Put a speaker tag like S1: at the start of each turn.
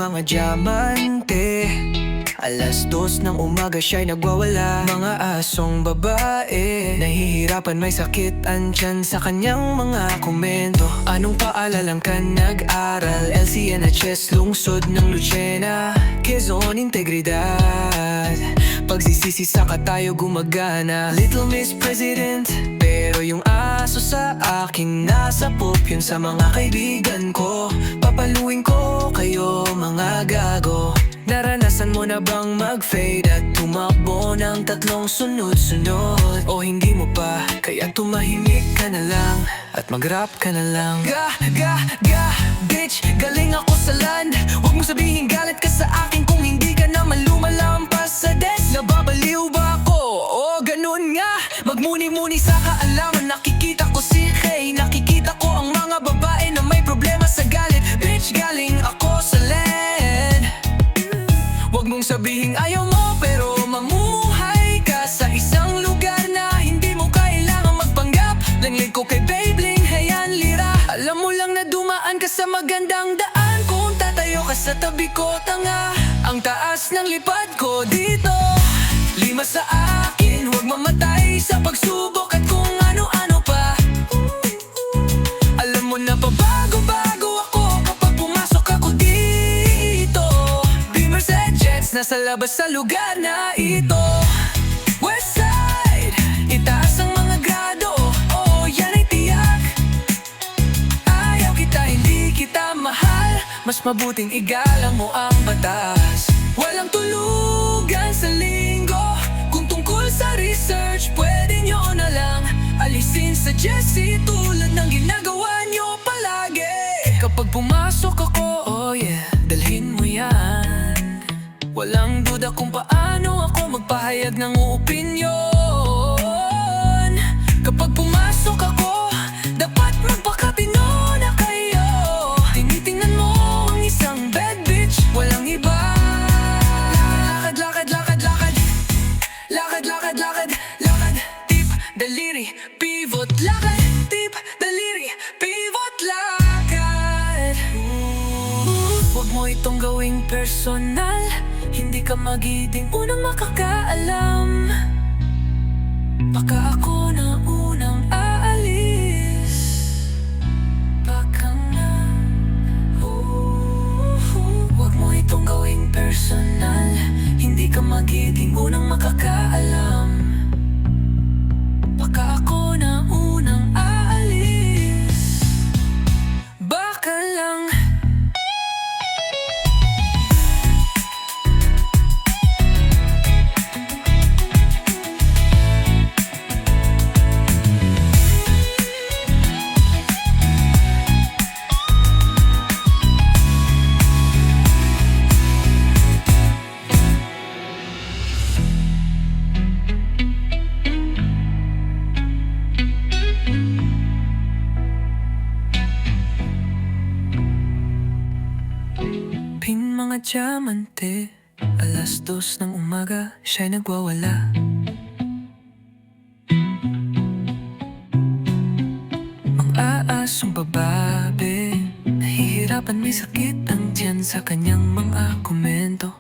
S1: mga diamante. Alas 2 ng umaga siya'y nagwawala. Mga asong babae, nahihirapan may sakit ang tiyan sa kanyang mga komento. Anong paalalang ka nag-aral? LCNHS, lungsod ng Lucena, Quezon, integridad. Pagsisisi saka tayo gumagana. Little Miss President, pero yung aso sa aking nasa pop. Yun sa mga kaibigan ko, papaluin ko kayo mga gago. Naranasan mo na bang mag-fade at tumakbo ng 3 sunod-sunod? O hindi mo pa, kaya tumahimik ka na lang at mag-rap ka na lang. Bitch, galing ako sa land. Huwag mo sabihin galit ka sa akin kung hindi ka naman lumalampas sa desk. Nababaliw ba ako? O ganun nga, magmuni-muni sa kaalaman. Nakikita ko si Kay, nakikita ko ang mga babae na may problema sa galit. Bitch, galing ako sa land. Huwag mong sabihing ayaw mo, pero mamuhay ka sa isang lugar na hindi mo kailangang magpanggap. Langlig ko kay Baybling, hayan lira. Alam mo lang na dumaan ka sa magandang daan. Kung tatayo ka sa tabi ko, tanga. Ang taas ng lipad ko dito, 5 sa akin. Huwag mamatay sa pagsubok at kung ano-ano pa. Alam mo na pabago-bago ako kapag pumasok ako dito. Mercedes, nasa labas sa lugar na ito. Westside, itaas ang mga grado. Oo, yan ay tiyak. Ayaw kita, hindi kita mahal. Mas mabuting igalang mo ang batas. Walang tulugan sa linggo. Kung tungkol sa research, pwede nyo na lang alisin sa Jessie tulad ng ginagawa nyo palagi. Kapag pumasok ako, oh yeah, dalhin mo yan. Walang duda kung paano ako magpahayag ng opinyon. Kapag pumasok ako, dapat magpakatino na kayo. Tinitingnan mo ang isang bad bitch, walang iba. Lakad, lakad, lakad, lakad. Lakad, lakad, lakad, lakad. Tip, daliri, pivot, lakad. Tip, daliri, pivot, lakad. Huwag mo itong gawing personal. Hindi ka magiging unang makakaalam. Baka ako na unang aalis. Baka nga. Huwag mo itong gawing personal. Hindi ka magiging unang makakaalam. Baka ako na unang aalis. Baka lang. Mga diamante, alas 2 ng umaga, siya'y nagwawala. Ang aasong babae, nahihirapan may sakit ang tiyan sa kanyang mga komento.